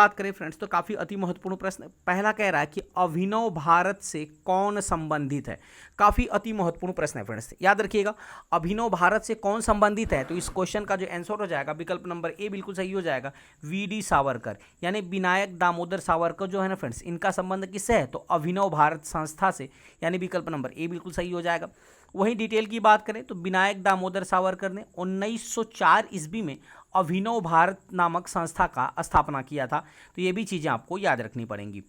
बात करें फ्रेंड्स तो काफी अति महत्वपूर्ण प्रश्न पहला कह रहा है कि अभिनव भारत से कौन संबंधित है। काफी अति महत्वपूर्ण प्रश्न है फ्रेंड्स, याद रखिएगा अभिनव भारत से कौन संबंधित है। तो इस क्वेश्चन का जो आंसर हो जाएगा विकल्प नंबर ए बिल्कुल सही हो जाएगा, वी.डी. सावरकर यानी विनायक दामोदर सावरकर जो है ना फ्रेंड्स, इनका संबंध किससे है तो अभिनव भारत संस्था से, यानी विकल्प नंबर ए बिल्कुल सही हो जाएगा। वहीं डिटेल की बात करें तो विनायक दामोदर सावरकर ने 1904 ईस्वी में अभिनव भारत नामक संस्था का स्थापना किया था। तो ये भी चीज़ें आपको याद रखनी पड़ेंगी।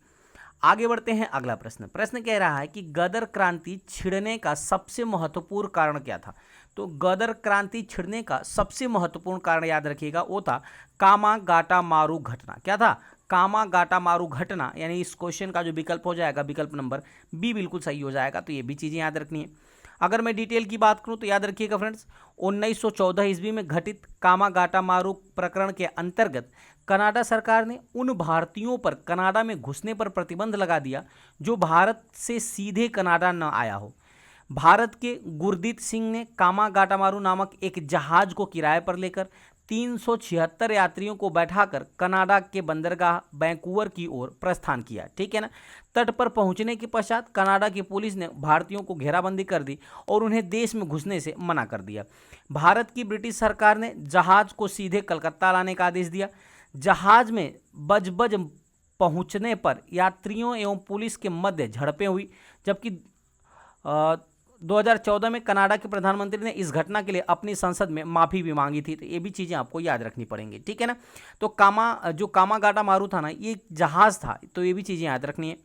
आगे बढ़ते हैं अगला प्रश्न। प्रश्न कह रहा है कि गदर क्रांति छिड़ने का सबसे महत्वपूर्ण कारण क्या था। तो गदर क्रांति छिड़ने का सबसे महत्वपूर्ण कारण याद रखिएगा वो था कामागाटामारू घटना। क्या था कामागाटामारू घटना, यानी इस क्वेश्चन का जो विकल्प हो जाएगा विकल्प नंबर बी बिल्कुल सही हो जाएगा। तो ये भी चीज़ें याद रखनी है। अगर मैं डिटेल की बात करूं तो याद रखिएगा फ्रेंड्स 1914 ईस्वी में घटित कामागाटामारू प्रकरण के अंतर्गत कनाडा सरकार ने उन भारतीयों पर कनाडा में घुसने पर प्रतिबंध लगा दिया जो भारत से सीधे कनाडा न आया हो। भारत के गुरदीप सिंह ने कामागाटामारू नामक एक जहाज को किराए पर लेकर 376 यात्रियों को बैठाकर कनाडा के बंदरगाह वैंकूवर की ओर प्रस्थान किया। ठीक है ना। तट पर पहुंचने के पश्चात कनाडा की पुलिस ने भारतीयों को घेराबंदी कर दी और उन्हें देश में घुसने से मना कर दिया। भारत की ब्रिटिश सरकार ने जहाज को सीधे कलकत्ता लाने का आदेश दिया। जहाज में बजबज पहुंचने पर यात्रियों एवं पुलिस के मध्य झड़पें हुई, जबकि 2014 में कनाडा के प्रधानमंत्री ने इस घटना के लिए अपनी संसद में माफ़ी भी मांगी थी। तो ये भी चीज़ें आपको याद रखनी पड़ेंगी। ठीक है ना। तो कामागाटामारू था ना, ये जहाज़ था, तो ये भी चीज़ें याद रखनी है।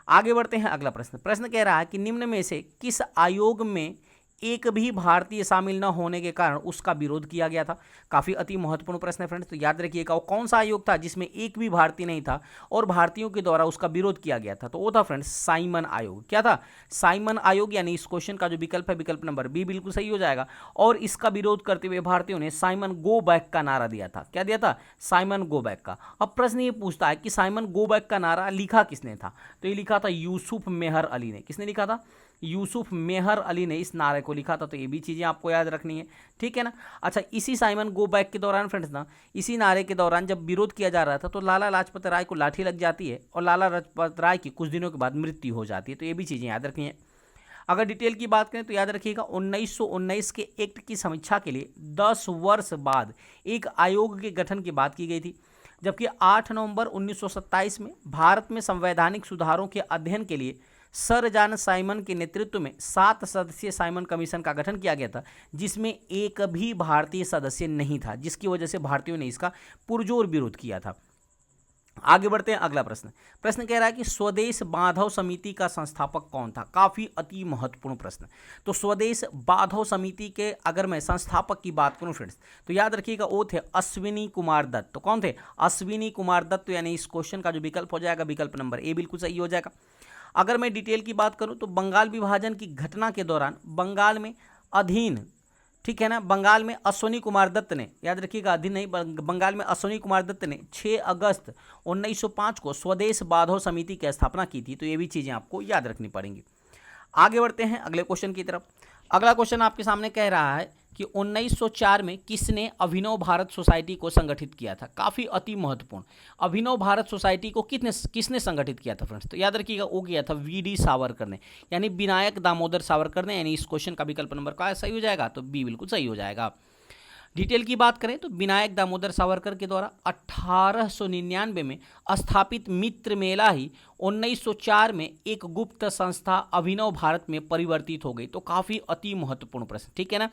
आगे बढ़ते हैं अगला प्रश्न। प्रश्न कह रहा है कि निम्न में से किस आयोग में एक भी भारतीय शामिल न होने के कारण उसका विरोध किया गया था। काफ़ी अति महत्वपूर्ण प्रश्न है फ्रेंड्स। तो याद रखिएगा वो कौन सा आयोग था जिसमें एक भी भारतीय नहीं था और भारतीयों के द्वारा उसका विरोध किया गया था। तो वो था फ्रेंड्स साइमन आयोग। क्या था साइमन आयोग, यानी इस क्वेश्चन का जो विकल्प है विकल्प नंबर बी बिल्कुल सही हो जाएगा। और इसका विरोध करते हुए भारतीयों ने साइमन गो बैक का नारा दिया था। क्या दिया था साइमन गो बैक का। अब प्रश्न ये पूछता है कि साइमन गो बैक का नारा लिखा किसने था। तो ये लिखा था यूसुफ मेहर अली ने। किसने लिखा था यूसुफ मेहर अली ने इस नारे को लिखा था। तो ये भी चीज़ें आपको याद रखनी है। ठीक है ना। अच्छा, इसी साइमन गो बैक के दौरान फ्रेंड्स ना, इसी नारे के दौरान जब विरोध किया जा रहा था तो लाला लाजपत राय को लाठी लग जाती है और लाला लाजपत राय की कुछ दिनों के बाद मृत्यु हो जाती है। तो ये भी चीज़ें याद रखनी है। अगर डिटेल की बात करें तो याद रखिएगा 1919 के एक्ट की समीक्षा के लिए 10 वर्ष बाद एक आयोग के गठन की बात की गई थी, जबकि 8 नवंबर 1927 में भारत में संवैधानिक सुधारों के अध्ययन के लिए सर जॉन साइमन के नेतृत्व में 7 सदस्यीय साइमन कमीशन का गठन किया गया था, जिसमें एक भी भारतीय सदस्य नहीं था, जिसकी वजह से भारतीयों ने इसका पुरजोर विरोध किया था। आगे बढ़ते हैं अगला प्रश्न। प्रश्न कह रहा है कि स्वदेश बांधव समिति का संस्थापक कौन था। काफ़ी अति महत्वपूर्ण प्रश्न। तो स्वदेश बांधव समिति के अगर मैं संस्थापक की बात करूं फ्रेंड्स तो याद रखिएगा वो थे अश्विनी कुमार दत्त। तो कौन थे अश्विनी कुमार दत्त, यानी इस क्वेश्चन का जो विकल्प हो जाएगा विकल्प नंबर ए बिल्कुल सही हो जाएगा। अगर मैं डिटेल की बात करूं तो बंगाल विभाजन की घटना के दौरान बंगाल में अधीन, ठीक है ना, बंगाल में अश्विनी कुमार दत्त ने, याद रखिएगा अधीन नहीं, बंगाल में अश्विनी कुमार दत्त ने 6 अगस्त 1905 को स्वदेश बांधव समिति की स्थापना की थी। तो ये भी चीज़ें आपको याद रखनी पड़ेंगी। आगे बढ़ते हैं अगले क्वेश्चन की तरफ। अगला क्वेश्चन आपके सामने कह रहा है कि 1904 में किसने अभिनव भारत सोसाइटी को संगठित किया था। काफ़ी अति महत्वपूर्ण। अभिनव भारत सोसाइटी को किसने संगठित किया था फ्रेंड्स। तो याद रखिएगा वो किया था वी.डी. सावरकर ने, यानी विनायक दामोदर सावरकर ने, यानी इस क्वेश्चन का विकल्प नंबर का सही हो जाएगा। तो बी बिल्कुल सही हो जाएगा। डिटेल की बात करें तो विनायक दामोदर सावरकर के द्वारा 1899 में स्थापित मित्र मेला ही 1904 में एक गुप्त संस्था अभिनव भारत में परिवर्तित हो गई। तो काफ़ी अति महत्वपूर्ण प्रश्न। ठीक है ना।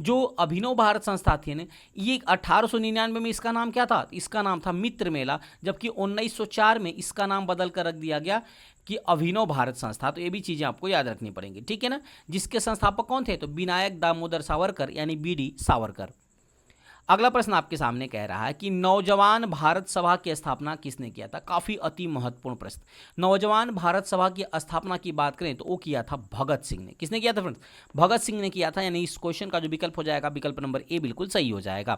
जो अभिनव भारत संस्था थी ना, ये 1899 में इसका नाम क्या था, इसका नाम था मित्र मेला, जबकि 1904 में इसका नाम बदल कर रख दिया गया कि अभिनव भारत संस्था। तो ये भी चीज़ें आपको याद रखनी पड़ेंगी। ठीक है ना। जिसके संस्थापक कौन थे तो विनायक दामोदर सावरकर, यानी वी.डी. सावरकर। अगला प्रश्न आपके सामने कह रहा है कि नौजवान भारत सभा की स्थापना किसने किया था। काफ़ी अति महत्वपूर्ण प्रश्न। नौजवान भारत सभा की स्थापना की बात करें तो वो किया था भगत सिंह ने। किसने किया था फ्रेंड्स भगत सिंह ने किया था, यानी इस क्वेश्चन का जो विकल्प हो जाएगा विकल्प नंबर ए बिल्कुल सही हो जाएगा।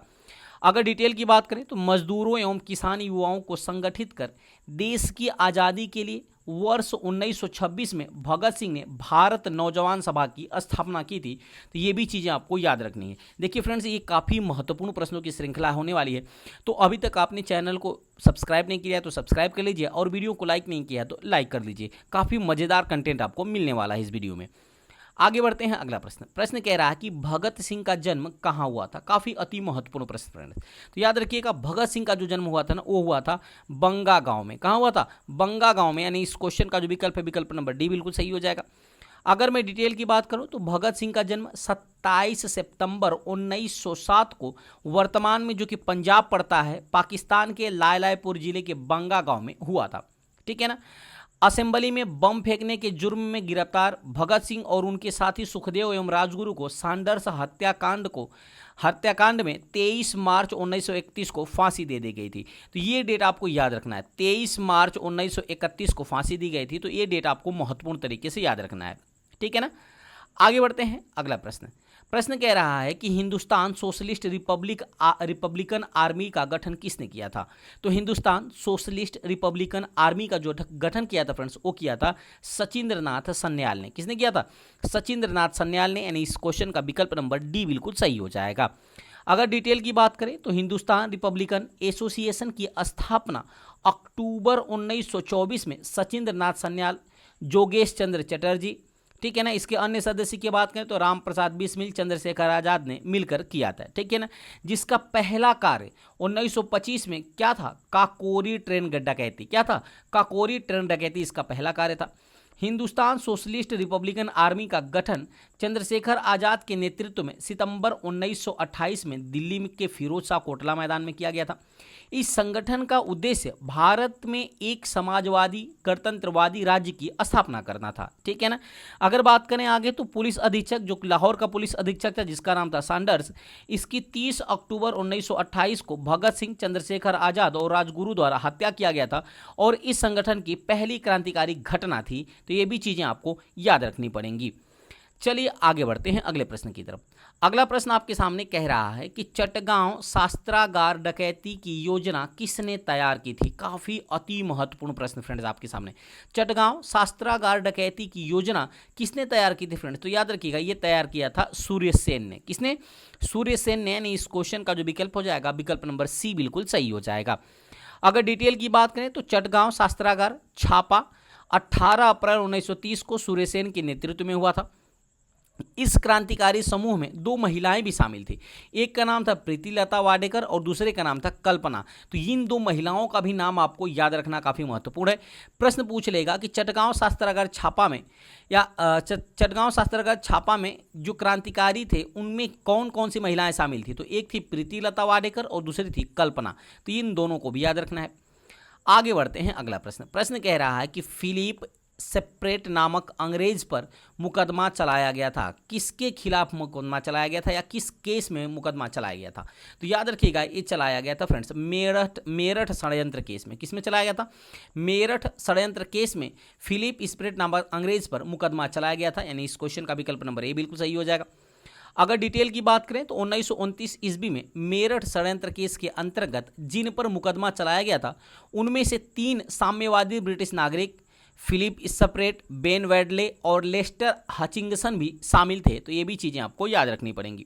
अगर डिटेल की बात करें तो मजदूरों एवं किसान युवाओं को संगठित कर देश की आज़ादी के लिए वर्ष 1926 में भगत सिंह ने भारत नौजवान सभा की स्थापना की थी। तो ये भी चीज़ें आपको याद रखनी है। देखिए फ्रेंड्स, ये काफ़ी महत्वपूर्ण प्रश्नों की श्रृंखला होने वाली है। तो अभी तक आपने चैनल को सब्सक्राइब नहीं किया है तो सब्सक्राइब कर लीजिए, और वीडियो को लाइक नहीं किया तो लाइक कर लीजिए। काफ़ी मज़ेदार कंटेंट आपको मिलने वाला है इस वीडियो में। आगे बढ़ते हैं। अगला प्रश्न कह रहा है कि भगत सिंह का जन्म कहाँ हुआ था। काफ़ी अति महत्वपूर्ण प्रश्न फ्रेंड्स। तो याद रखिएगा, भगत सिंह का जो जन्म हुआ था ना, वो हुआ था बंगा गांव में। कहाँ हुआ था? बंगा गांव में। यानी इस क्वेश्चन का जो विकल्प है, विकल्प नंबर डी बिल्कुल सही हो जाएगा। अगर मैं डिटेल की बात करूं तो भगत सिंह का जन्म 27 सितंबर 1907 को वर्तमान में जो कि पंजाब पड़ता है, पाकिस्तान के लायलापुर जिले के बंगा गांव में हुआ था। ठीक है ना। असेंबली में बम फेंकने के जुर्म में गिरफ्तार भगत सिंह और उनके साथी सुखदेव एवं राजगुरु को सैंडर्स हत्याकांड में 23 मार्च 1931 को फांसी दे दी गई थी। तो ये डेट आपको याद रखना है। 23 मार्च 1931 को फांसी दी गई थी। तो ये डेट आपको महत्वपूर्ण तरीके से याद रखना है। ठीक है ना। आगे बढ़ते हैं। अगला प्रश्न कह रहा है कि हिंदुस्तान सोशलिस्ट रिपब्लिकन आर्मी का गठन किसने किया था। तो हिंदुस्तान सोशलिस्ट रिपब्लिकन आर्मी का जो गठन किया था फ्रेंड्स, वो किया था सचिंद्रनाथ सन्याल ने। किसने किया था? सचिंद्रनाथ सन्याल ने। यानी इस क्वेश्चन का विकल्प नंबर डी बिल्कुल सही हो जाएगा। अगर डिटेल की बात करें तो हिंदुस्तान रिपब्लिकन एसोसिएशन की स्थापना अक्टूबर 1924 में सचिंद्रनाथ सन्याल, जोगेश चंद्र चटर्जी, ठीक है ना, इसके अन्य सदस्य की बात करें तो राम प्रसाद बिस्मिल, चंद्रशेखर आजाद ने मिलकर किया था। ठीक है ना। जिसका पहला कार्य 1925 में क्या था? काकोरी ट्रेन डकैती। क्या था? काकोरी ट्रेन डकैती इसका पहला कार्य था। हिंदुस्तान सोशलिस्ट रिपब्लिकन आर्मी का गठन चंद्रशेखर आजाद के नेतृत्व में सितंबर 1928 में दिल्ली के फिरोज शाह कोटला मैदान में किया गया था। इस संगठन का उद्देश्य भारत में एक समाजवादी गणतंत्रवादी राज्य की स्थापना करना था। ठीक है ना। अगर बात करें आगे तो पुलिस अधीक्षक, जो लाहौर का पुलिस अधीक्षक था जिसका नाम था सैंडर्स, इसकी 30 अक्टूबर 1928 को भगत सिंह, चंद्रशेखर आजाद और राजगुरु द्वारा हत्या किया गया था और इस संगठन की पहली क्रांतिकारी घटना थी। तो ये भी चीज़ें आपको याद रखनी पड़ेंगी। चलिए आगे बढ़ते हैं अगले प्रश्न की तरफ। अगला प्रश्न आपके सामने कह रहा है कि चटगांव शस्त्रागार डकैती की योजना किसने तैयार की थी। काफ़ी अति महत्वपूर्ण प्रश्न फ्रेंड्स आपके सामने। चटगांव शस्त्रागार डकैती की योजना किसने तैयार की थी फ्रेंड्स? तो याद रखिएगा, ये तैयार किया था सूर्यसेन ने। किसने? सूर्यसेन ने। यानी इस क्वेश्चन का जो विकल्प हो जाएगा, विकल्प नंबर सी बिल्कुल सही हो जाएगा। अगर डिटेल की बात करें तो चटगांव शस्त्रागार छापा 18 अप्रैल 1930 को सूर्यसेन के नेतृत्व में हुआ था। इस क्रांतिकारी समूह में 2 महिलाएं भी शामिल थी। एक का नाम था प्रीतिलता वाडेकर और दूसरे का नाम था कल्पना। तो इन 2 महिलाओं का भी नाम आपको याद रखना काफ़ी महत्वपूर्ण है। प्रश्न पूछ लेगा कि चटगांव शस्त्रागार छापा में या चटगांव शस्त्रागार छापा में जो क्रांतिकारी थे उनमें कौन कौन सी महिलाएं शामिल थी। तो एक थी प्रीतिलता वाडेकर और दूसरी थी कल्पना। तो इन दोनों को भी याद रखना है। आगे बढ़ते हैं। अगला प्रश्न कह रहा है कि फिलिप सेपरेट नामक अंग्रेज पर मुकदमा चलाया गया था। किसके खिलाफ मुकदमा चलाया गया था या किस केस में मुकदमा चलाया गया था? तो याद रखिएगा, ये चलाया गया था फ्रेंड्स मेरठ षड्यंत्र केस में। किस में चलाया गया था? मेरठ षड्यंत्र केस में फिलिप सेपरेट नामक अंग्रेज पर मुकदमा चलाया गया था। यानी इस क्वेश्चन का विकल्प नंबर ए बिल्कुल सही हो जाएगा। अगर डिटेल की बात करें तो 1929 ईस्वी में मेरठ षड्यंत्र केस के अंतर्गत जिन पर मुकदमा चलाया गया था उनमें से 3 साम्यवादी ब्रिटिश नागरिक फिलिप सेपरेट, बेन वेडले और लेस्टर हचिंगसन भी शामिल थे। तो ये भी चीज़ें आपको याद रखनी पड़ेंगी।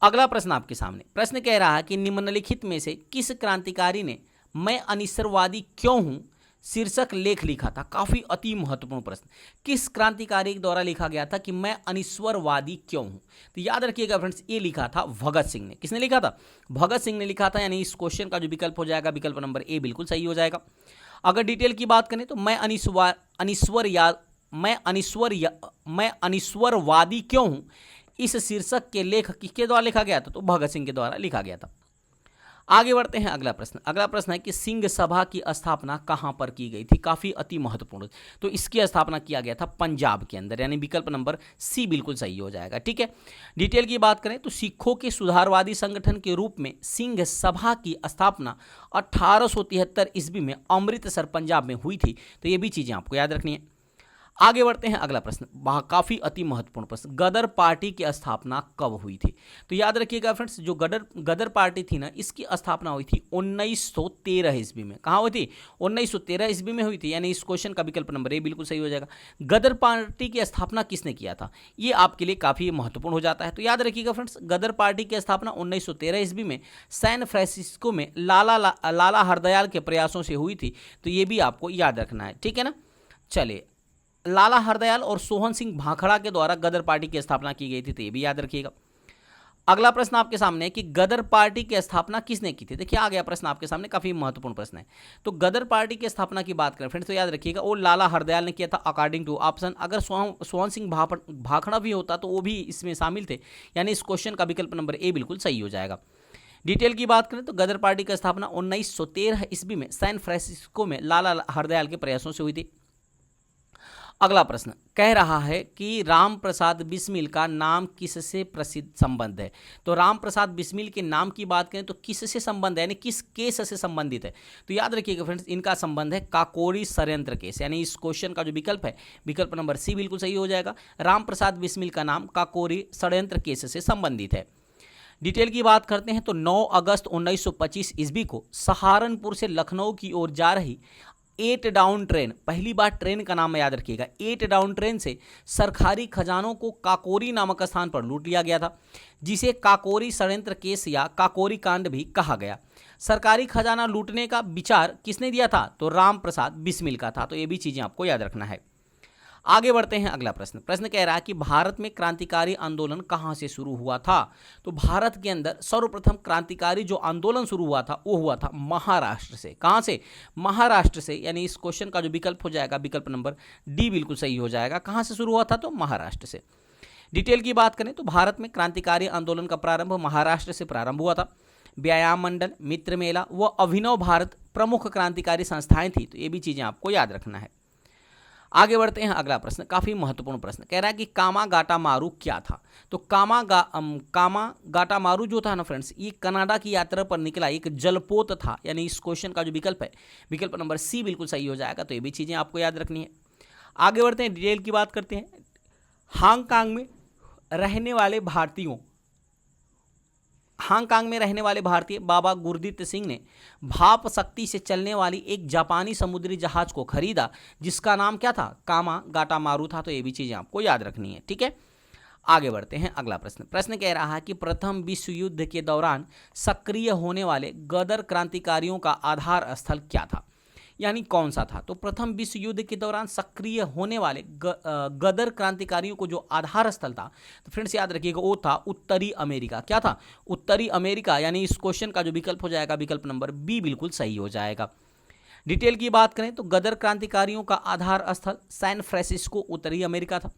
अगला प्रश्न आपके सामने। प्रश्न कह रहा है कि निम्नलिखित में से किस क्रांतिकारी ने मैं अनिश्वरवादी क्यों हूं शीर्षक लेख लिखा था। काफ़ी अति महत्वपूर्ण प्रश्न। किस क्रांतिकारी द्वारा लिखा गया था कि मैं अनिश्वरवादी क्यों हूं? तो याद रखिएगा फ्रेंड्स, ये लिखा था भगत सिंह ने। किसने लिखा था? भगत सिंह ने लिखा था। यानी इस क्वेश्चन का जो विकल्प हो जाएगा, विकल्प नंबर ए बिल्कुल सही हो जाएगा। अगर डिटेल की बात करें तो मैं अनिश्वरवादी क्यों हूं, इस शीर्षक के लेख किसके द्वारा लिखा गया था? तो भगत सिंह के द्वारा लिखा गया था। आगे बढ़ते हैं। अगला प्रश्न है कि सिंह सभा की स्थापना कहां पर की गई थी। काफी अति महत्वपूर्ण। तो इसकी स्थापना किया गया था पंजाब के अंदर। यानी विकल्प नंबर सी बिल्कुल सही हो जाएगा। ठीक है। डिटेल की बात करें तो सिखों के सुधारवादी संगठन के रूप में सिंह सभा की स्थापना 1873 ईस्वी में अमृतसर पंजाब में हुई थी। तो ये भी चीजें आपको याद रखनी है। आगे बढ़ते हैं अगला प्रश्न, काफी अति महत्वपूर्ण प्रश्न, गदर पार्टी की स्थापना कब हुई थी? तो याद रखिएगा फ्रेंड्स, जो गदर पार्टी थी ना, इसकी स्थापना हुई थी 1913 ईस्वी में। कहाँ हुई थी? 1913 ईस्वी में हुई थी, यानी इस क्वेश्चन का विकल्प नंबर ए बिल्कुल सही हो जाएगा। गदर पार्टी की स्थापना किसने किया था, ये आपके लिए काफी महत्वपूर्ण हो जाता है। तो याद रखिएगा फ्रेंड्स, गदर पार्टी की स्थापना 1913 ईस्वी में सैन फ्रांसिस्को में लाला हरदयाल के प्रयासों से हुई थी। तो ये भी आपको याद रखना है, ठीक है ना। चलिए, लाला हरदयाल और सोहन सिंह भाखड़ा के द्वारा गदर पार्टी की स्थापना की गई थी, तो ये भी याद रखिएगा। अगला प्रश्न आपके सामने है कि गदर पार्टी की स्थापना किसने की थी? देखिए, आ गया प्रश्न आपके सामने, काफी महत्वपूर्ण प्रश्न है। तो गदर पार्टी की स्थापना की बात करें फ्रेंड्स, तो याद रखिएगा वो लाला हरदयाल ने किया था, अकॉर्डिंग टू ऑप्शन। अगर सोहन सिंह भाखड़ा भी होता तो वो भी इसमें शामिल थे, यानी इस क्वेश्चन का विकल्प नंबर ए बिल्कुल सही हो जाएगा। डिटेल की बात करें तो गदर पार्टी की स्थापना 1913 ईस्वी में सैन फ्रांसिस्को में लाला हरदयाल के प्रयासों से हुई थी। अगला प्रश्न कह रहा है कि राम प्रसाद बिस्मिल का नाम किससे प्रसिद्ध संबंध है? तो राम प्रसाद बिस्मिल के नाम की बात करें तो किससे संबंध है, यानी किस केस से संबंधित है? तो याद रखिएगा फ्रेंड्स, इनका संबंध है काकोरी षड्यंत्र केस, यानी इस क्वेश्चन का जो विकल्प है, विकल्प नंबर सी बिल्कुल सही हो जाएगा। राम प्रसाद बिस्मिल का नाम काकोरी षड्यंत्र केस से संबंधित है। डिटेल की बात करते हैं तो 9 अगस्त 1925 ईस्वी को सहारनपुर से लखनऊ की ओर जा रही 8 डाउन ट्रेन, पहली बार ट्रेन का नाम याद रखिएगा, 8 डाउन ट्रेन से सरकारी खजानों को काकोरी नामक स्थान पर लूट लिया गया था, जिसे काकोरी षड्यंत्र केस या काकोरी कांड भी कहा गया। सरकारी खजाना लूटने का विचार किसने दिया था? तो राम प्रसाद बिस्मिल का था। तो ये भी चीजें आपको याद रखना है। आगे बढ़ते हैं अगला प्रश्न। प्रश्न कह रहा है कि भारत में क्रांतिकारी आंदोलन कहां से शुरू हुआ था? तो भारत के अंदर सर्वप्रथम क्रांतिकारी जो आंदोलन शुरू हुआ था वो हुआ था महाराष्ट्र से। कहां से? महाराष्ट्र से, यानी इस क्वेश्चन का जो विकल्प हो जाएगा, विकल्प नंबर डी बिल्कुल सही हो जाएगा। कहां से शुरू हुआ था? तो महाराष्ट्र से। डिटेल की बात करें तो भारत में क्रांतिकारी आंदोलन का प्रारंभ महाराष्ट्र से प्रारंभ हुआ था। व्यायाम मंडल, मित्र मेला व अभिनव भारत प्रमुख क्रांतिकारी संस्थाएं थी। तो ये भी चीजें आपको याद रखना है। आगे बढ़ते हैं अगला प्रश्न, काफी महत्वपूर्ण प्रश्न कह रहा है कि कामागाटामारू क्या था? तो कामागाटामारू जो था ना फ्रेंड्स, ये कनाडा की यात्रा पर निकला एक जलपोत था, यानी इस क्वेश्चन का जो विकल्प है, विकल्प नंबर सी बिल्कुल सही हो जाएगा। तो ये भी चीजें आपको याद रखनी है। आगे बढ़ते हैं, डिटेल की बात करते हैं। हांगकांग में रहने वाले भारतीय बाबा गुरदीप सिंह ने भाप शक्ति से चलने वाली एक जापानी समुद्री जहाज को खरीदा, जिसका नाम क्या था? कामागाटामारू था। तो ये भी चीजें आपको याद रखनी है, ठीक है। आगे बढ़ते हैं अगला प्रश्न। प्रश्न कह रहा है कि प्रथम विश्व युद्ध के दौरान सक्रिय होने वाले गदर क्रांतिकारियों का आधार स्थल क्या था, यानी कौन सा था? तो प्रथम विश्व युद्ध के दौरान सक्रिय होने वाले गदर क्रांतिकारियों को जो आधार स्थल था, तो फ्रेंड्स याद रखिएगा वो था उत्तरी अमेरिका। क्या था? उत्तरी अमेरिका, यानी इस क्वेश्चन का जो विकल्प हो जाएगा, विकल्प नंबर बी बिल्कुल सही हो जाएगा। डिटेल की बात करें तो गदर क्रांतिकारियों का आधार स्थल सैन फ्रांसिस्को उत्तरी अमेरिका था।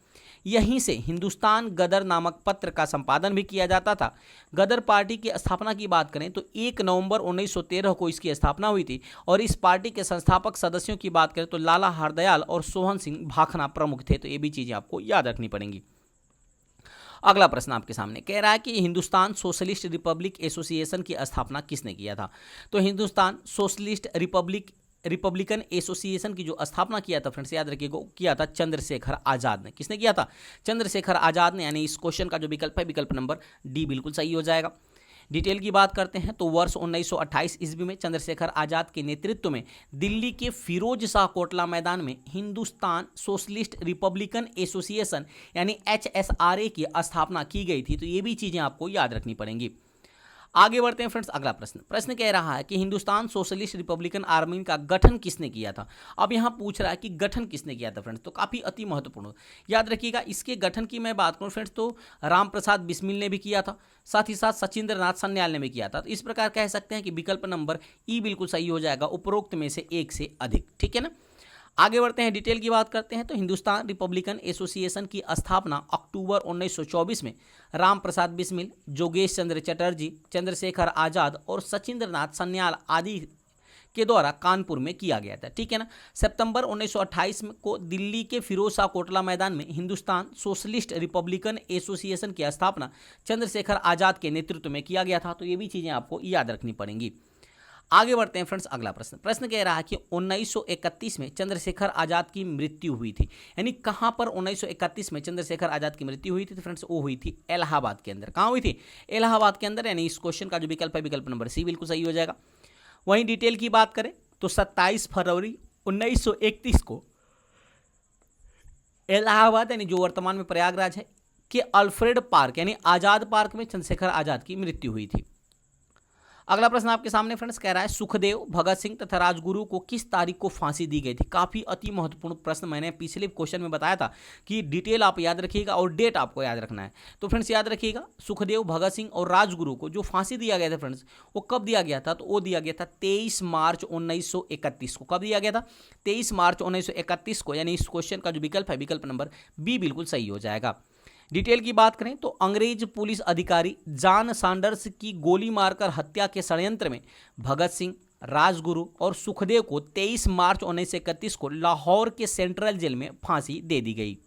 यहीं से हिंदुस्तान गदर नामक पत्र का संपादन भी किया जाता था। गदर पार्टी की स्थापना की बात करें तो 1 नवंबर 1913 को इसकी स्थापना हुई थी, और इस पार्टी के संस्थापक सदस्यों की बात करें तो लाला हरदयाल और सोहन सिंह भाखड़ा प्रमुख थे। तो ये भी चीजें आपको याद रखनी पड़ेंगी। अगला प्रश्न आपके सामने कह रहा है कि हिंदुस्तान सोशलिस्ट रिपब्लिक एसोसिएशन की स्थापना किसने किया था? तो हिंदुस्तान सोशलिस्ट रिपब्लिकन एसोसिएशन की जो स्थापना किया था फ्रेंड्स, याद रखिएगा किया था चंद्रशेखर आजाद ने। किसने किया था? चंद्रशेखर आजाद ने, यानी इस क्वेश्चन का जो विकल्प है, विकल्प नंबर डी बिल्कुल सही हो जाएगा। डिटेल की बात करते हैं तो वर्ष 1928 ईस्वी में चंद्रशेखर आजाद के नेतृत्व में दिल्ली के फिरोज शाह कोटला मैदान में हिंदुस्तान सोशलिस्ट रिपब्लिकन एसोसिएशन यानी HSRA की स्थापना की गई थी। तो ये भी चीजें आपको याद रखनी पड़ेंगी। आगे बढ़ते हैं फ्रेंड्स अगला प्रश्न कह रहा है कि हिंदुस्तान सोशलिस्ट रिपब्लिकन आर्मी का गठन किसने किया था? अब यहाँ पूछ रहा है कि गठन किसने किया था फ्रेंड्स, तो काफी अति महत्वपूर्ण याद रखिएगा। इसके गठन की मैं बात करूँ फ्रेंड्स तो राम प्रसाद बिस्मिल ने भी किया था, साथ ही साथ सचिंद्र नाथ सन्याल ने भी किया था। तो इस प्रकार कह सकते हैं कि विकल्प नंबर ई बिल्कुल सही हो जाएगा, उपरोक्त में से एक से अधिक, ठीक है ना। आगे बढ़ते हैं, डिटेल की बात करते हैं तो हिंदुस्तान रिपब्लिकन एसोसिएशन की स्थापना अक्टूबर 1924 में राम प्रसाद बिस्मिल, जोगेश चंद्र चटर्जी, चंद्रशेखर आजाद और सचिंद्र नाथ सन्याल आदि के द्वारा कानपुर में किया गया था, ठीक है ना। सितंबर 1928 को दिल्ली के फिरोज शाह कोटला मैदान में हिंदुस्तान सोशलिस्ट रिपब्लिकन एसोसिएशन की स्थापना चंद्रशेखर आजाद के नेतृत्व में किया गया था। तो ये भी चीजें आपको याद रखनी पड़ेंगी। आगे बढ़ते हैं फ्रेंड्स, अगला प्रश्न। प्रश्न कह रहा है कि 1931 में चंद्रशेखर आजाद की मृत्यु हुई थी, यानी कहां पर 1931 में चंद्रशेखर आजाद की मृत्यु हुई थी? तो फ्रेंड्स वो हुई थी इलाहाबाद के अंदर। कहां हुई थी? इलाहाबाद के अंदर, यानी इस क्वेश्चन का जो विकल्प है विकल्प नंबर सी बिल्कुल सही हो जाएगा। वहीं डिटेल की बात करें तो 27 फरवरी 1931 को इलाहाबाद, यानी जो वर्तमान में प्रयागराज है, के अल्फ्रेड पार्क यानी आजाद पार्क में चंद्रशेखर आजाद की मृत्यु हुई थी। अगला प्रश्न आपके सामने फ्रेंड्स कह रहा है सुखदेव, भगत सिंह तथा राजगुरु को किस तारीख को फांसी दी गई थी? काफी अति महत्वपूर्ण प्रश्न, मैंने पिछले क्वेश्चन में बताया था कि डिटेल आप याद रखिएगा और डेट आपको याद रखना है। तो फ्रेंड्स याद रखिएगा, सुखदेव, भगत सिंह और राजगुरु को जो फांसी दिया गया था फ्रेंड्स, वो कब दिया गया था? तो वो दिया गया था 23 मार्च 1931 को। कब दिया गया था? 23 मार्च 1931 को, यानी इस क्वेश्चन का जो विकल्प है विकल्प नंबर बी बिल्कुल सही हो जाएगा। डिटेल की बात करें तो अंग्रेज पुलिस अधिकारी जॉन सैंडर्स की गोली मारकर हत्या के षड्यंत्र में भगत सिंह, राजगुरु और सुखदेव को 23 मार्च 1931 को लाहौर के सेंट्रल जेल में फांसी दे दी गई।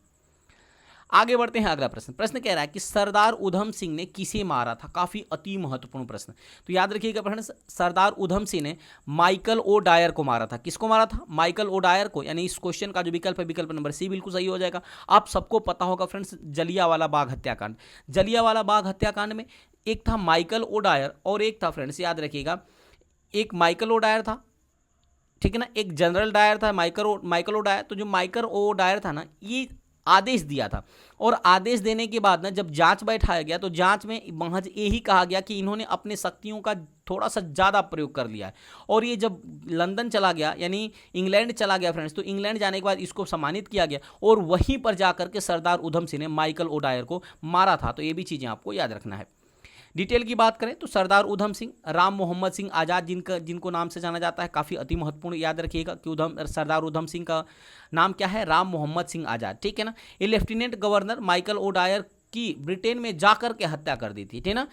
आगे बढ़ते हैं, अगला प्रश्न। प्रश्न कह रहा है कि सरदार उधम सिंह ने किसे मारा था? काफी अति महत्वपूर्ण प्रश्न, तो याद रखिएगा फ्रेंड्स, सरदार उधम सिंह ने माइकल ओ डायर को मारा था। किसको मारा था? माइकल ओ डायर को, यानी इस क्वेश्चन का जो विकल्प है विकल्प नंबर सी बिल्कुल सही हो जाएगा। आप सबको पता होगा फ्रेंड्स, जलियांवाला बाग हत्याकांड। जलियांवाला बाग हत्याकांड में एक था माइकल ओ डायर और एक था फ्रेंड्स, याद रखिएगा, एक माइकल ओ डायर था, ठीक है ना, एक जनरल डायर था माइकल ओ डायर। तो जो माइकल ओ डायर था ना, ये आदेश दिया था, और आदेश देने के बाद ना जब जांच बैठाया गया तो जांच में महज यही कहा गया कि इन्होंने अपने शक्तियों का थोड़ा सा ज़्यादा प्रयोग कर लिया है। और ये जब लंदन चला गया, यानी इंग्लैंड चला गया फ्रेंड्स, तो इंग्लैंड जाने के बाद इसको सम्मानित किया गया और वहीं पर जाकर के सरदार उधम सिंह ने माइकल ओ डायर को मारा था। तो ये भी चीज़ें आपको याद रखना है। डिटेल की बात करें तो सरदार उधम सिंह, राम मोहम्मद सिंह आज़ाद, जिनको नाम से जाना जाता है, काफ़ी अति महत्वपूर्ण, याद रखिएगा कि सरदार उधम सिंह का नाम क्या है? राम मोहम्मद सिंह आज़ाद, ठीक है ना। ये lieutenant governor Michael O'Dwyer की ब्रिटेन में जाकर के हत्या कर दी थी, ठीक है ना।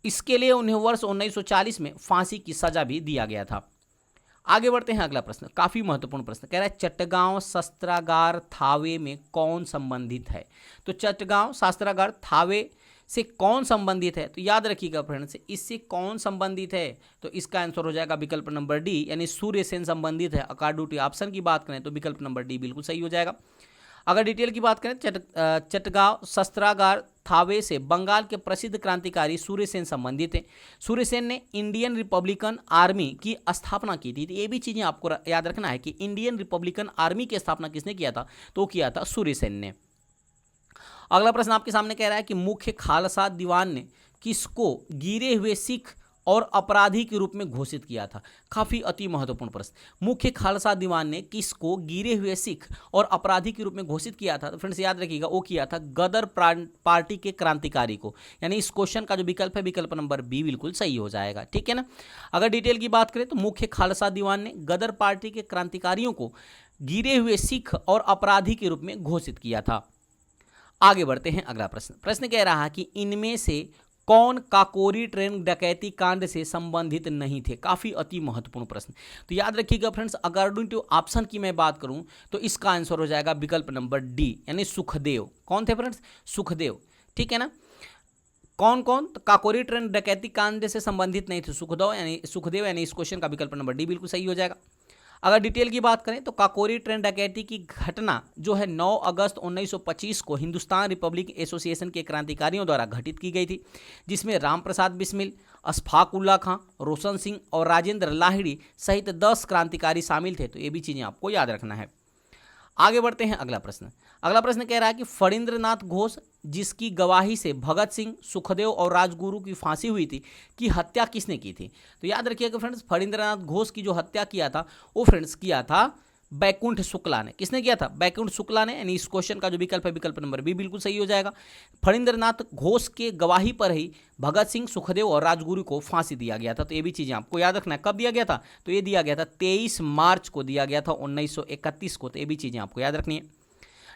इसके लिए उन्हें वर्ष 1940 में फांसी की सजा भी दिया गया था। आगे बढ़ते हैं, अगला प्रश्न काफी महत्वपूर्ण प्रश्न कह रहा है चटगांव शस्त्रागार थावे में कौन संबंधित है? तो चटगांव शस्त्रागार थावे से कौन संबंधित है? तो याद रखिएगा फ्रेंड्स, इससे कौन संबंधित है? तो इसका आंसर हो जाएगा विकल्प नंबर डी, यानी सूर्य सेन संबंधित है। अकॉर्डिंग टू ऑप्शन की बात करें तो विकल्प नंबर डी बिल्कुल सही हो जाएगा। अगर डिटेल की बात करें, चटगांव शस्त्रागार थावे से बंगाल के प्रसिद्ध क्रांतिकारी सूर्यसेन संबंधित है। सूर्यसेन ने इंडियन रिपब्लिकन आर्मी की स्थापना की थी। तो ये भी चीज़ें आपको याद रखना है कि इंडियन रिपब्लिकन आर्मी की स्थापना किसने किया था? तो किया था सूर्यसेन ने। अगला प्रश्न आपके सामने कह रहा है कि मुख्य खालसा दीवान ने किसको गिरे हुए सिख और अपराधी के रूप में घोषित किया था? काफी अति महत्वपूर्ण प्रश्न। मुख्य खालसा दीवान ने किसको गिरे हुए सिख और अपराधी के रूप में घोषित किया था? तो फ्रेंड्स याद रखिएगा, वो किया था गदर पार्टी के क्रांतिकारी को। यानी इस क्वेश्चन का जो विकल्प है विकल्प नंबर बी बिल्कुल सही हो जाएगा, ठीक है ना। अगर डिटेल की बात करें तो मुख्य खालसा दीवान ने गदर पार्टी के क्रांतिकारियों को गिरे हुए सिख और अपराधी के रूप में घोषित किया था। आगे बढ़ते हैं, अगला प्रश्न। प्रश्न कह रहा है कि इनमें से कौन काकोरी ट्रेन डकैती कांड से संबंधित नहीं थे? काफी अति महत्वपूर्ण प्रश्न। तो याद रखिएगा फ्रेंड्स, अकॉर्डिंग टू ऑप्शन की मैं बात करूं तो इसका आंसर हो जाएगा विकल्प नंबर डी, यानी सुखदेव। कौन थे फ्रेंड्स? सुखदेव, ठीक है ना। कौन कौन? तो काकोरी ट्रेन डकैती कांड से संबंधित नहीं थे सुखदेव, यानी इस क्वेश्चन का विकल्प नंबर डी बिल्कुल सही हो जाएगा। अगर डिटेल की बात करें तो काकोरी ट्रेन डकैती की घटना जो है 9 अगस्त 1925 को हिंदुस्तान रिपब्लिक एसोसिएशन के क्रांतिकारियों द्वारा घटित की गई थी, जिसमें राम प्रसाद बिस्मिल, अशफाक उल्ला खां, रोशन सिंह और राजेंद्र लाहिड़ी सहित 10 क्रांतिकारी शामिल थे। तो ये भी चीज़ें आपको याद रखना है। आगे बढ़ते हैं, अगला प्रश्न। अगला प्रश्न कह रहा है कि फणींद्रनाथ घोष, जिसकी गवाही से भगत सिंह, सुखदेव और राजगुरु की फांसी हुई थी, की हत्या किसने की थी? तो याद रखिएगा फ्रेंड्स, फणींद्रनाथ घोष की जो हत्या किया था वो फ्रेंड्स किया था बैकुंठ शुक्ला ने। किसने किया था? बैकुंठ शुक्ला ने। यानी इस क्वेश्चन का जो विकल्प है विकल्प नंबर बी बिल्कुल सही हो जाएगा। फणींद्रनाथ घोष के गवाही पर ही भगत सिंह, सुखदेव और राजगुरु को फांसी दिया गया था। तो ये भी चीज़ें आपको याद रखना है। कब दिया गया था? तो ये दिया गया था 23 मार्च को दिया गया था 1931 को। तो ये भी चीज़ें आपको याद रखनी है।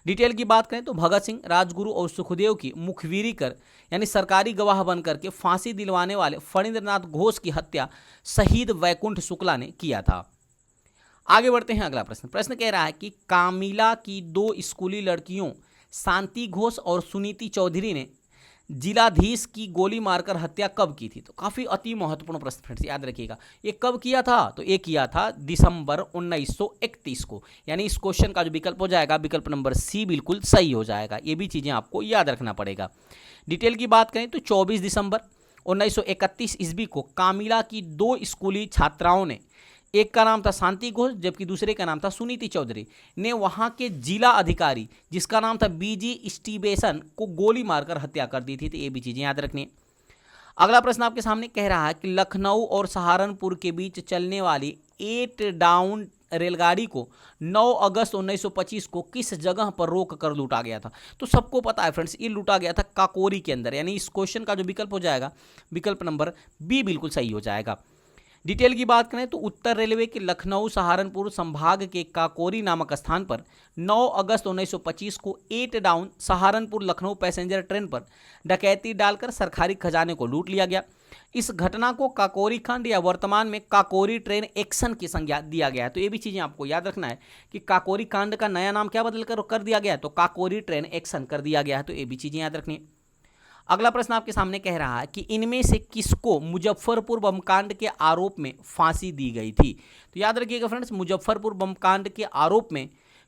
डिटेल की बात करें तो भगत सिंह, राजगुरु और सुखदेव की मुखबिरी कर यानी सरकारी गवाह बनकर के फांसी दिलवाने वाले फणींद्रनाथ घोष की हत्या शहीद बैकुंठ शुक्ला ने किया था। आगे बढ़ते हैं, अगला प्रश्न। प्रश्न कह रहा है कि कामिला की 2 स्कूली लड़कियों शांति घोष और सुनीति चौधरी ने जिलाधीश की गोली मारकर हत्या कब की थी? तो काफी अति महत्वपूर्ण प्रश्न फ्रेंड्स, याद रखिएगा। ये कब किया था? तो ये किया था दिसंबर 1931 को, यानी इस क्वेश्चन का जो विकल्प हो जाएगा, विकल्प नंबर सी बिल्कुल सही हो जाएगा। ये भी चीजें आपको याद रखना पड़ेगा। डिटेल की बात करें तो 24 दिसंबर 1931 ईस्वी को कामिला की 2 स्कूली छात्राओं ने, एक का नाम था शांति घोष जबकि दूसरे का नाम था सुनीति चौधरी, ने वहां के जिला अधिकारी जिसका नाम था बीजी स्टीवेसन को गोली मारकर हत्या कर दी थी। तो ये भी चीजें याद रखनी है। अगला प्रश्न आपके सामने कह रहा है कि लखनऊ और सहारनपुर के बीच चलने वाली 8 डाउन रेलगाड़ी को 9 अगस्त 1925 को किस जगह पर रोक कर लूटा गया था? तो सबको पता है फ्रेंड्स, ये लूटा गया था काकोरी के अंदर, यानी इस क्वेश्चन का जो विकल्प हो जाएगा, विकल्प नंबर बी बिल्कुल सही हो जाएगा। डिटेल की बात करें तो उत्तर रेलवे के लखनऊ सहारनपुर संभाग के काकोरी नामक स्थान पर 9 अगस्त 1925 को 8 down Saharanpur Lucknow passenger train पर डकैती डालकर सरकारी खजाने को लूट लिया गया। इस घटना को काकोरी कांड या वर्तमान में काकोरी ट्रेन एक्शन की संज्ञा दिया गया है। तो ये भी चीजें आपको याद रखना है कि काकोरी कांड का नया नाम क्या बदल कर दिया गया है? तो काकोरी ट्रेन एक्शन कर दिया गया है। तो ये भी चीजें याद रखनी है। अगला प्रश्न आपके सामने कह रहा है कि इनमें से किसको मुजफ्फरपुर बमकांड के आरोप में फांसी दी गई थी? तो याद रखिएगा फ्रेंड्स, मुजफ्फरपुर बमकांड के आरोप में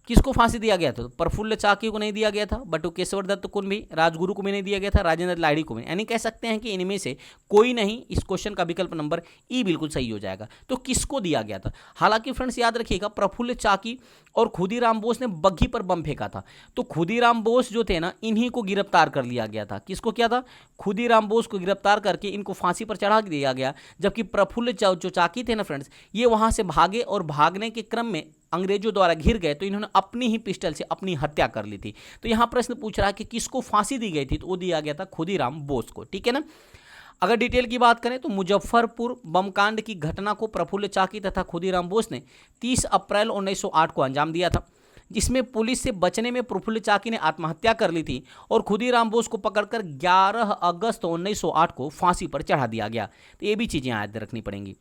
किसको फांसी दिया गया था? तो प्रफुल्ल चाकी को नहीं दिया गया था, बटुकेश्वर दत्त को भी, राजगुरु को भी नहीं दिया गया था, राजेंद्र लाहिड़ी को भी, यानी कह सकते हैं कि इनमें से कोई नहीं। इस क्वेश्चन का विकल्प नंबर ई बिल्कुल सही हो जाएगा। तो किसको दिया गया था? हालांकि फ्रेंड्स याद रखिएगा, प्रफुल्ल चाकी और खुदीराम बोस ने बग्घी पर बम फेंका था। तो खुदीराम बोस जो थे ना, इन्हीं को गिरफ्तार कर लिया गया था। किसको किया था? खुदीराम बोस को गिरफ्तार करके इनको फांसी पर चढ़ा दिया गया। जबकि प्रफुल्ल जो चाकी थे ना फ्रेंड्स, ये वहां से भागे और भागने के क्रम में अंग्रेजों द्वारा घिर गए, तो इन्होंने अपनी ही पिस्टल से अपनी हत्या कर ली थी। तो यहां प्रश्न पूछ रहा है कि किसको फांसी दी गई थी? तो वो दिया गया था खुदीराम बोस को। ठीक है ना। अगर डिटेल की बात करें तो मुजफ्फरपुर बमकांड की घटना को प्रफुल्ल चाकी तथा खुदीराम बोस ने 30 अप्रैल 1908 को अंजाम दिया था, जिसमें पुलिस से बचने में प्रफुल्ल चाकी ने आत्महत्या कर ली थी और खुदीराम बोस को पकड़कर 11 अगस्त 1908 को फांसी पर चढ़ा दिया गया। तो ये भी चीजें याद रखनी पड़ेंगी।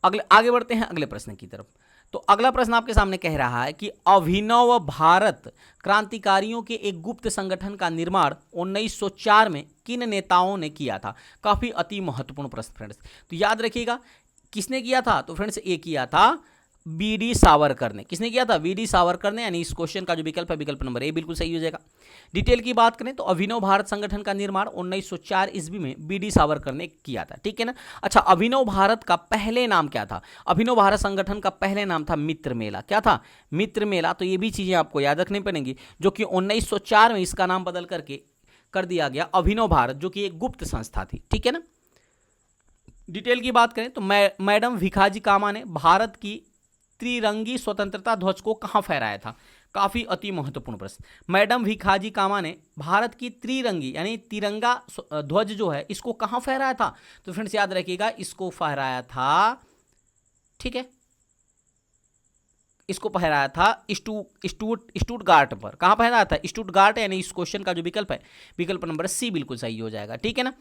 आगे बढ़ते हैं अगले प्रश्न की तरफ। तो अगला प्रश्न आपके सामने कह रहा है कि अभिनव भारत क्रांतिकारियों के एक गुप्त संगठन का निर्माण 1904 में किन नेताओं ने किया था? काफी अति महत्वपूर्ण प्रश्न फ्रेंड्स। तो याद रखिएगा किसने किया था? तो फ्रेंड्स ये किया था बी.डी. सावरकर ने। किसने किया था? बी.डी. सावरकर ने, यानी इस क्वेश्चन का जो विकल्प है, विकल्प नंबर ए बिल्कुल सही हो जाएगा। डिटेल की बात करें तो अभिनव भारत संगठन का निर्माण 1904 ईस्वी में बी.डी. सावरकर ने किया था। ठीक है ना। अच्छा, अभिनव भारत का पहले नाम क्या था? अभिनव भारत संगठन का पहले नाम था मित्र मेला। क्या था? मित्र मेला। तो ये भी चीजें आपको याद रखनी पड़ेंगी, जो कि 1904 में इसका नाम बदल करके कर दिया गया अभिनव भारत, जो कि एक गुप्त संस्था थी। ठीक है ना। डिटेल की बात करें तो मैडम भिखाजी कामा ने भारत की त्रिरंगी स्वतंत्रता ध्वज को कहां फहराया था? काफी अति महत्वपूर्ण प्रश्न। मैडम भिखाजी कामा ने भारत की त्रिरंगी यानी तिरंगा ध्वज जो है, इसको कहां फहराया था? तो फ्रेंड्स याद रखिएगा, इसको फहराया था, ठीक है, इसको फहराया था स्टुटगार्ट पर। कहां फहराया था? स्टुटगार्ट, यानी इस क्वेश्चन का जो विकल्प है, विकल्प नंबर सी बिल्कुल सही हो जाएगा। ठीक है ना।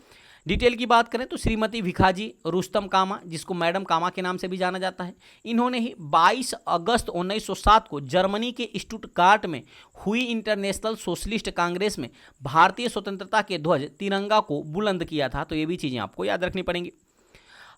डिटेल की बात करें तो श्रीमती भिखाजी रुस्तम कामा, जिसको मैडम कामा के नाम से भी जाना जाता है, इन्होंने ही 22 अगस्त 1907 को जर्मनी के स्टुटगार्ट में हुई इंटरनेशनल सोशलिस्ट कांग्रेस में भारतीय स्वतंत्रता के ध्वज तिरंगा को बुलंद किया था। तो ये भी चीजें आपको याद रखनी पड़ेंगी।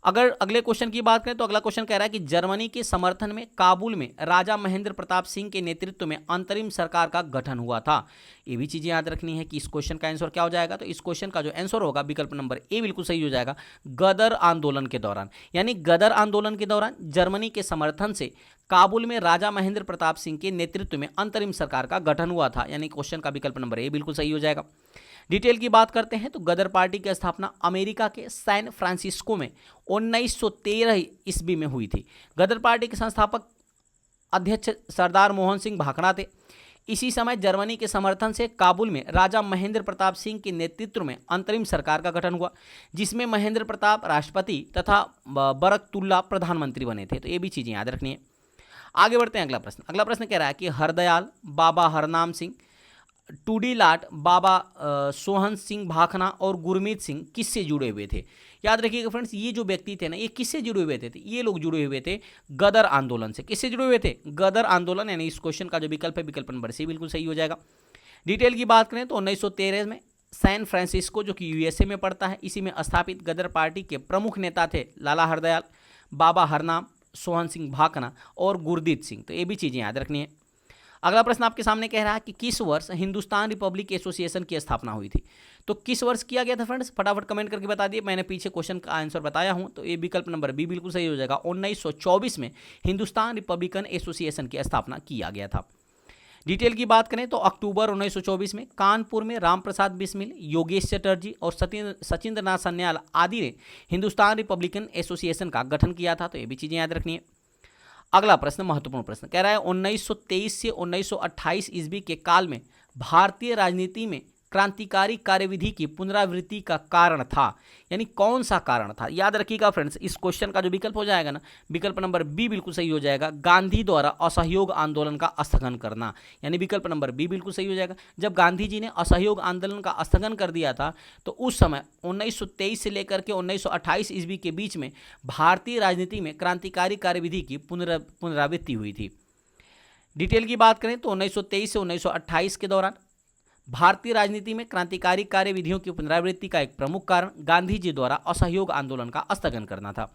अगर अगले क्वेश्चन की बात करें तो अगला क्वेश्चन कह रहा है कि जर्मनी के समर्थन में काबुल में राजा महेंद्र प्रताप सिंह के नेतृत्व में अंतरिम सरकार का गठन हुआ था। ये भी चीजें याद रखनी है कि इस क्वेश्चन का आंसर क्या हो जाएगा। तो इस क्वेश्चन का जो आंसर होगा, विकल्प नंबर ए बिल्कुल सही हो जाएगा। गदर आंदोलन के दौरान, यानी गदर आंदोलन के दौरान जर्मनी के समर्थन से काबुल में राजा महेंद्र प्रताप सिंह के नेतृत्व में अंतरिम सरकार का गठन हुआ था, यानी क्वेश्चन का विकल्प नंबर ए बिल्कुल सही हो जाएगा। डिटेल की बात करते हैं तो गदर पार्टी की स्थापना अमेरिका के सैन फ्रांसिस्को में 1913 ईस्वी में हुई थी। गदर पार्टी के संस्थापक अध्यक्ष सरदार मोहन सिंह भाखड़ा थे। इसी समय जर्मनी के समर्थन से काबुल में राजा महेंद्र प्रताप सिंह के नेतृत्व में अंतरिम सरकार का गठन हुआ, जिसमें महेंद्र प्रताप राष्ट्रपति तथा बरकतुल्ला प्रधानमंत्री बने थे। तो ये भी चीजें याद रखनी है। आगे बढ़ते हैं अगला प्रश्न। अगला प्रश्न कह रहा है कि हरदयाल बाबा हरनाम सिंह, टूडी लाट बाबा सोहन सिंह भाखना और गुरमीत सिंह किससे जुड़े हुए थे? याद रखिएगा फ्रेंड्स, ये जो व्यक्ति थे ना, ये किससे जुड़े हुए थे? ये लोग जुड़े हुए थे गदर आंदोलन से। किससे जुड़े हुए थे? गदर आंदोलन, यानी इस क्वेश्चन का जो विकल्प है, विकल्प नंबर सी बिल्कुल सही हो जाएगा। डिटेल की बात करें तो 1913 में सैन फ्रांसिस्को जो कि यूएसए में पड़ता है, इसी में स्थापित गदर पार्टी के प्रमुख नेता थे लाला हरदयाल, बाबा हरनाम, सोहन सिंह भाकना और गुरदीप सिंह। तो ये भी चीज़ें याद रखनी है। अगला प्रश्न आपके सामने कह रहा है कि किस वर्ष हिंदुस्तान रिपब्लिक एसोसिएशन की स्थापना हुई थी। तो किस वर्ष किया गया था फ्रेंड्स, फटाफट कमेंट करके बता दिए। मैंने पीछे क्वेश्चन का आंसर बताया हूं, तो ये विकल्प नंबर बी बिल्कुल सही हो जाएगा। 1924 में हिंदुस्तान रिपब्लिकन एसोसिएशन की स्थापना किया गया था। डिटेल की बात करें तो अक्टूबर 1924 में कानपुर में राम प्रसाद बिस्मिल, योगेश चटर्जी और सचिंद्र नाथ सन्याल आदि ने हिंदुस्तान रिपब्लिकन एसोसिएशन का गठन किया था। तो ये भी चीज़ें याद रखनी है। अगला प्रश्न महत्वपूर्ण प्रश्न कह रहा है 1923 से 1928 ईस्वी के काल में भारतीय राजनीति में क्रांतिकारी कार्यविधि की पुनरावृत्ति का कारण था, यानी कौन सा कारण था। याद रखिएगा फ्रेंड्स, इस क्वेश्चन का जो विकल्प हो जाएगा ना, विकल्प नंबर बी बिल्कुल सही हो जाएगा। गांधी द्वारा असहयोग आंदोलन का स्थगन करना, यानी विकल्प नंबर बी बिल्कुल सही हो जाएगा। जब गांधी जी ने असहयोग आंदोलन का स्थगन कर दिया था, तो उस समय 1923 से लेकर के 1928 ईस्वी के बीच में भारतीय राजनीति में क्रांतिकारी कार्यविधि की पुनरावृत्ति हुई थी। डिटेल की बात करें तो 1923 से 1928 के दौरान भारतीय राजनीति में क्रांतिकारी कार्यविधियों की पुनरावृत्ति का एक प्रमुख कारण गांधी जी द्वारा असहयोग आंदोलन का स्थगन करना था।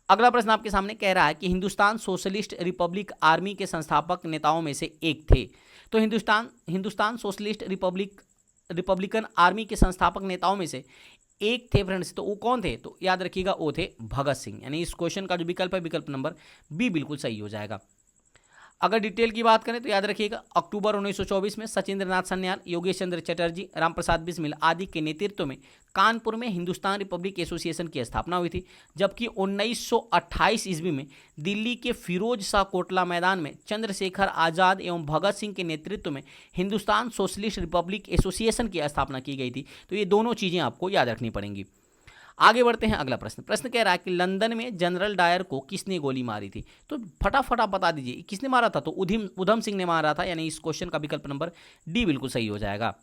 अगला प्रश्न आपके सामने कह रहा है कि हिंदुस्तान सोशलिस्ट रिपब्लिक आर्मी के संस्थापक नेताओं में से एक थे। तो हिंदुस्तान सोशलिस्ट रिपब्लिकन आर्मी के संस्थापक नेताओं में से एक थे फ्रेंड्स। तो वो कौन थे, तो याद रखिएगा वो थे भगत सिंह। यानी इस क्वेश्चन का जो विकल्प है, विकल्प नंबर बी बिल्कुल सही हो जाएगा। अगर डिटेल की बात करें तो याद रखिएगा अक्टूबर 1924 में सचिंद्र नाथ सन्याल, योगेश चंद्र चटर्जी, राम प्रसाद बिस्मिल आदि के नेतृत्व में कानपुर में हिंदुस्तान रिपब्लिक एसोसिएशन की स्थापना हुई थी। जबकि 1928 ईस्वी में दिल्ली के फिरोज शाह कोटला मैदान में चंद्रशेखर आज़ाद एवं भगत सिंह के नेतृत्व में हिंदुस्तान सोशलिस्ट रिपब्लिक एसोसिएशन की स्थापना की गई थी। तो ये दोनों चीज़ें आपको याद रखनी पड़ेंगी। आगे बढ़ते हैं। अगला प्रश्न कह रहा है कि लंदन में जनरल डायर को किसने गोली मारी थी। तो फटाफट आप बता दीजिए किसने मारा था। तो उधम सिंह ने मारा था, यानी इस क्वेश्चन का विकल्प नंबर डी बिल्कुल सही हो जाएगा।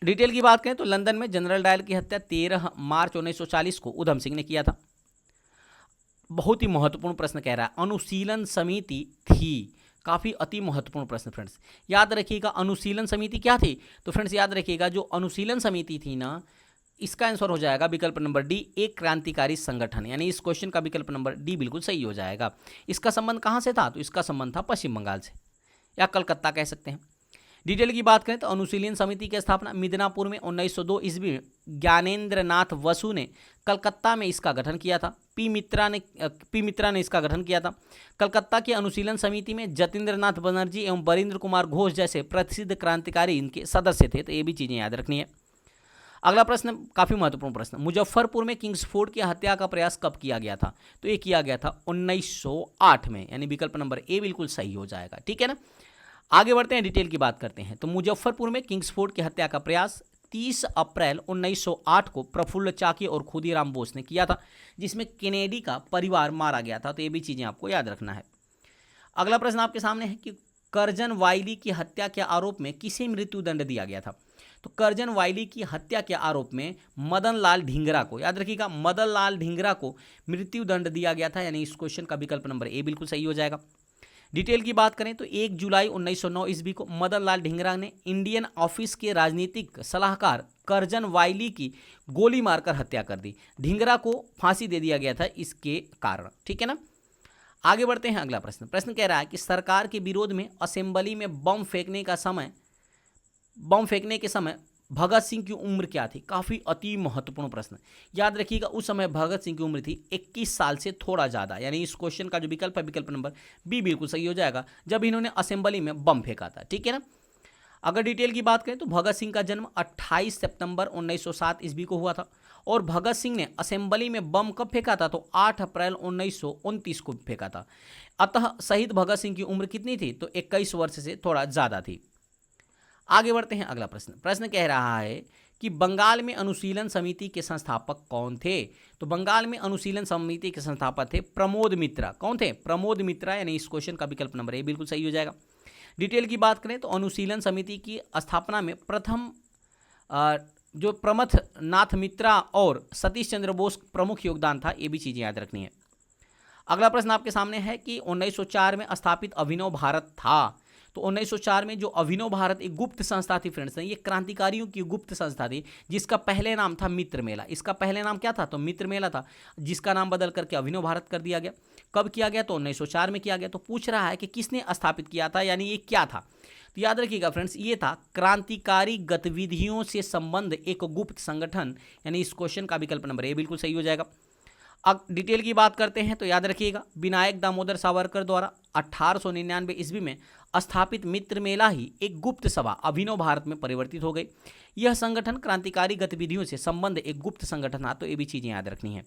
डिटेल की बात करें तो लंदन में जनरल डायर की हत्या 13 मार्च 1940 को उधम सिंह ने किया था। बहुत ही महत्वपूर्ण प्रश्न कह रहा है अनुशीलन समिति थी। काफ़ी अति महत्वपूर्ण प्रश्न फ्रेंड्स, याद रखिएगा अनुशीलन समिति क्या थी। तो फ्रेंड्स याद रखिएगा जो अनुशीलन समिति थी ना, इसका आंसर हो जाएगा विकल्प नंबर डी, एक क्रांतिकारी संगठन। यानी इस क्वेश्चन का विकल्प नंबर डी बिल्कुल सही हो जाएगा। इसका संबंध कहाँ से था, तो इसका संबंध था पश्चिम बंगाल से या कलकत्ता कह सकते हैं। डिटेल की बात करें तो अनुशीलन समिति की स्थापना मिदनापुर में 1902 ईस्वी में ज्ञानेंद्र नाथ वसु ने कलकत्ता में इसका गठन किया था। पी मित्रा ने इसका गठन किया था। कलकत्ता की अनुशीलन समिति में जतेंद्र नाथ बनर्जी एवं बरिंद्र कुमार घोष जैसे प्रसिद्ध क्रांतिकारी इनके सदस्य थे। तो ये भी चीज़ें याद रखनी है। अगला प्रश्न काफ़ी महत्वपूर्ण प्रश्न, मुजफ्फरपुर में किंग्सफोर्ड की हत्या का प्रयास कब किया गया था। तो ये किया गया था 1908 में, यानी विकल्प नंबर ए बिल्कुल सही हो जाएगा। ठीक है ना। आगे बढ़ते हैं, डिटेल की बात करते हैं। तो मुजफ्फरपुर में किंग्सफोर्ड की हत्या का प्रयास 30 अप्रैल 1908 को प्रफुल्ल चाकी और खुदीराम बोस ने किया था, जिसमें केनेडी का परिवार मारा गया था। तो ये भी चीज़ें आपको याद रखना है। अगला प्रश्न आपके सामने है कि कर्जन वाइली की हत्या के आरोप में किसे मृत्युदंड दिया गया था। तो कर्जन वाइली की हत्या के आरोप में मदन लाल ढींगरा को, याद रखिएगा मदन लाल ढींगरा को मृत्युदंड दिया गया था। यानी इस क्वेश्चन का विकल्प नंबर ए बिल्कुल सही हो जाएगा। डिटेल की बात करें तो 1 जुलाई 1909 ईस्वी को मदन लाल ढींगरा ने इंडियन ऑफिस के राजनीतिक सलाहकार कर्जन वाइली की गोली मारकर हत्या कर दी। ढींगरा को फांसी दे दिया गया था इसके कारण। ठीक है ना। आगे बढ़ते हैं। अगला प्रश्न कह रहा है कि सरकार के विरोध में असेंबली में बम फेंकने के समय भगत सिंह की उम्र क्या थी। काफ़ी अति महत्वपूर्ण प्रश्न, याद रखिएगा उस समय भगत सिंह की उम्र थी 21 साल से थोड़ा ज़्यादा। यानी इस क्वेश्चन का जो विकल्प है, विकल्प नंबर बी बिल्कुल सही हो जाएगा, जब इन्होंने असेंबली में बम फेंका था। ठीक है ना। अगर डिटेल की बात करें तो भगत सिंह का जन्म 28 सितंबर 1907 ईस्वी को हुआ था और भगत सिंह ने असेंबली में बम कब फेंका था, तो 8 अप्रैल 1929 को फेंका था। अतः शहीद भगत सिंह की उम्र कितनी थी, तो 21 वर्ष से थोड़ा ज़्यादा थी। आगे बढ़ते हैं। अगला प्रश्न कह रहा है कि बंगाल में अनुशीलन समिति के संस्थापक कौन थे। तो बंगाल में अनुशीलन समिति के संस्थापक थे प्रमोद मित्रा। कौन थे, प्रमोद मित्रा। यानी इस क्वेश्चन का विकल्प नंबर ए बिल्कुल सही हो जाएगा। डिटेल की बात करें तो अनुशीलन समिति की स्थापना में प्रथम जो प्रमथ नाथ मित्रा और सतीश चंद्र बोस प्रमुख योगदान था। ये भी चीज़ें याद रखनी है। अगला प्रश्न आपके सामने है कि 1904 में स्थापित अभिनव भारत था। तो 1904 में जो अभिनव भारत एक गुप्त संस्था थी फ्रेंड्स, ये क्रांतिकारियों की गुप्त संस्था थी जिसका पहले नाम था मित्र मेला। इसका पहले नाम क्या था? तो मित्र मेला था, जिसका नाम बदल करके अभिनव भारत कर दिया गया। कब किया गया? तो 1904 में किया गया। तो पूछ रहा है कि किसने स्थापित किया था, यानी ये क्या था? तो याद रखिएगा फ्रेंड्स, ये था क्रांतिकारी गतिविधियों से संबंध एक गुप्त संगठन, यानी इस क्वेश्चन का विकल्प नंबर ए बिल्कुल सही हो जाएगा। अब डिटेल की बात करते हैं तो याद रखिएगा, विनायक दामोदर सावरकर द्वारा 1899 ईस्वी में स्थापित मित्र मेला ही एक गुप्त सभा अभिनव भारत में परिवर्तित हो गई। यह संगठन क्रांतिकारी गतिविधियों से संबंध एक गुप्त संगठन था। तो ये भी चीजें याद रखनी है।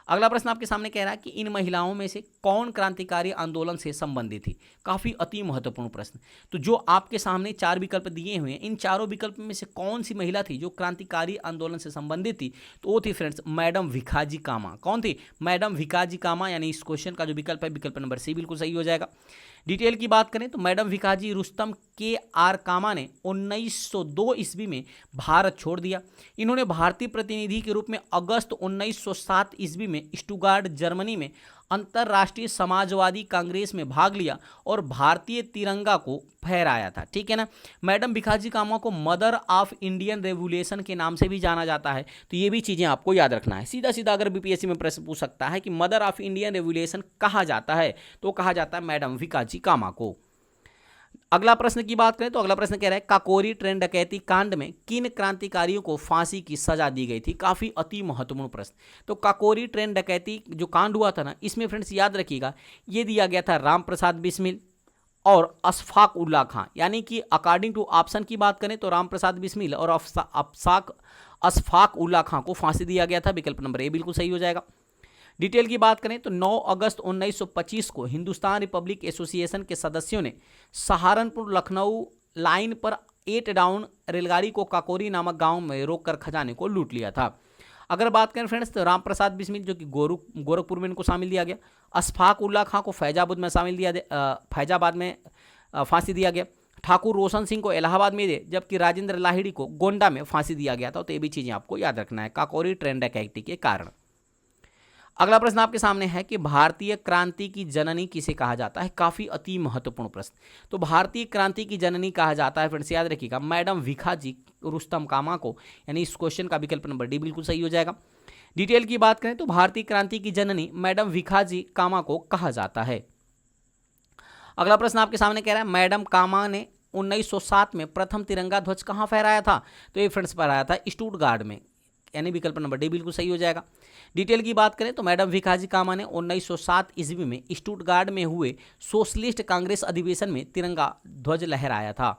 अगला प्रश्न आपके सामने कह रहा है कि इन महिलाओं में से कौन क्रांतिकारी आंदोलन से संबंधित थी? काफी अति महत्वपूर्ण प्रश्न। तो जो आपके सामने 4 विकल्प दिए हुए हैं, इन चारों विकल्प में से कौन सी महिला थी जो क्रांतिकारी आंदोलन से संबंधित थी? तो वो थी फ्रेंड्स मैडम भिखाजी कामा। कौन थी? मैडम भिखाजी कामा, यानी इस क्वेश्चन का जो विकल्प है विकल्प नंबर सी बिल्कुल सही हो जाएगा। डिटेल की बात करें तो मैडम भिखाजी रुस्तम के आर कामा ने 1902 ईस्वी में भारत छोड़ दिया। इन्होंने भारतीय प्रतिनिधि के रूप में अगस्त 1907 ईस्वी में स्टुटगार्ट जर्मनी में अंतर्राष्ट्रीय समाजवादी कांग्रेस में भाग लिया और भारतीय तिरंगा को फहराया था। ठीक है ना। मैडम भिखाजी कामा को मदर ऑफ इंडियन रेवोल्यूशन के नाम से भी जाना जाता है। तो ये भी चीज़ें आपको याद रखना है। सीधा सीधा अगर बीपीएससी में प्रश्न पूछ सकता है कि मदर ऑफ इंडियन रेवोल्यूशन कहा जाता है, तो कहा जाता है मैडम भिखाजी कामा को। अगला प्रश्न की बात करें तो अगला प्रश्न कह रहा है काकोरी ट्रेन डकैती कांड में किन क्रांतिकारियों को फांसी की सजा दी गई थी? काफी अति महत्वपूर्ण प्रश्न। तो काकोरी ट्रेन डकैती जो कांड हुआ था ना, इसमें फ्रेंड्स याद रखिएगा, ये दिया गया था राम प्रसाद बिस्मिल और अशफाक उल्ला खां। यानी कि अकॉर्डिंग टू ऑप्शन की बात करें तो राम प्रसाद बिस्मिल और अशफाक उल्ला खां को फांसी दिया गया था। विकल्प नंबर ए बिल्कुल सही हो जाएगा। डिटेल की बात करें तो 9 अगस्त 1925 को हिंदुस्तान रिपब्लिक एसोसिएशन के सदस्यों ने सहारनपुर लखनऊ लाइन पर 8 डाउन रेलगाड़ी को काकोरी नामक गांव में रोककर खजाने को लूट लिया था। अगर बात करें फ्रेंड्स तो रामप्रसाद बिस्मिल जो कि गोरखपुर में इनको शामिल दिया गया, अशफाक उल्ला खां को फैजाबाद में फांसी दिया गया, ठाकुर रोशन सिंह को इलाहाबाद में दे, जबकि राजेंद्र लाहिड़ी को गोंडा में फांसी दिया गया था। तो ये भी चीज़ें आपको याद रखना है काकोरी ट्रेन डकैती के कारण। अगला प्रश्न आपके सामने है कि भारतीय क्रांति की जननी किसे कहा जाता है? काफी अति महत्वपूर्ण प्रश्न। तो भारतीय क्रांति की जननी कहा जाता है फ्रेंड्स, याद रखिएगा, मैडम भिखाजी रुस्तम कामा को, यानी इस क्वेश्चन का विकल्प नंबर डी बिल्कुल सही हो जाएगा। डिटेल की बात करें तो भारतीय क्रांति की जननी मैडम भिखाजी कामा को कहा जाता है। अगला प्रश्न आपके सामने कह रहा है मैडम कामा ने 1907 में प्रथम तिरंगा ध्वज कहाँ फहराया था? तो ये फ्रेंड्स फहराया था स्टुटगार्ट में, यानी विकल्प नंबर डी बिल्कुल सही हो जाएगा। डिटेल की बात करें तो मैडम भिखाजी कामा ने 1907 ईस्वी में स्टुटगार्ट में हुए सोशलिस्ट कांग्रेस अधिवेशन में तिरंगा ध्वज लहराया था।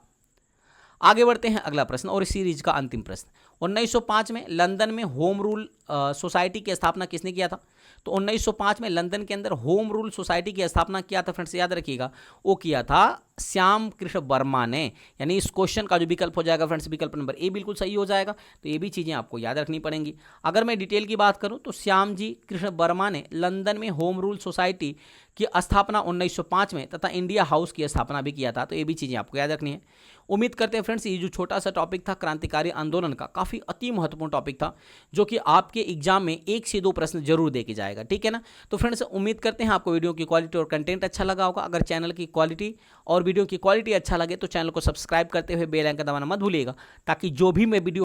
आगे बढ़ते हैं अगला प्रश्न और इस सीरीज का अंतिम प्रश्न। 1905 में लंदन में होम रूल सोसाइटी की स्थापना किसने किया था? तो 1905 में लंदन के अंदर होम रूल सोसाइटी की स्थापना किया था फ्रेंड्स, याद रखिएगा, वो किया था श्याम कृष्ण वर्मा ने। यानी इस क्वेश्चन का जो विकल्प हो जाएगा फ्रेंड्स विकल्प नंबर ए बिल्कुल सही हो जाएगा। तो ये भी चीज़ें आपको याद रखनी पड़ेंगी। अगर मैं डिटेल की बात करूं तो श्याम जी कृष्ण वर्मा ने लंदन में होम रूल सोसाइटी की स्थापना 1905 में तथा इंडिया हाउस की स्थापना भी किया था। तो ये भी चीज़ें आपको याद रखनी है। उम्मीद करते हैं फ्रेंड्स ये जो छोटा सा टॉपिक था क्रांतिकारी आंदोलन का, काफ़ी अति महत्वपूर्ण टॉपिक था जो कि आपके एग्जाम में 1 से 2 प्रश्न जरूर दे के जाएगा। ठीक है ना। तो फ्रेंड्स उम्मीद करते हैं आपको वीडियो की क्वालिटी और कंटेंट अच्छा लगा होगा। अगर चैनल की क्वालिटी और वीडियो की क्वालिटी अच्छा लगे तो चैनल को सब्सक्राइब करते हुए बेल आइकन दबाना मत भूलिएगा, ताकि जो भी मैं वीडियो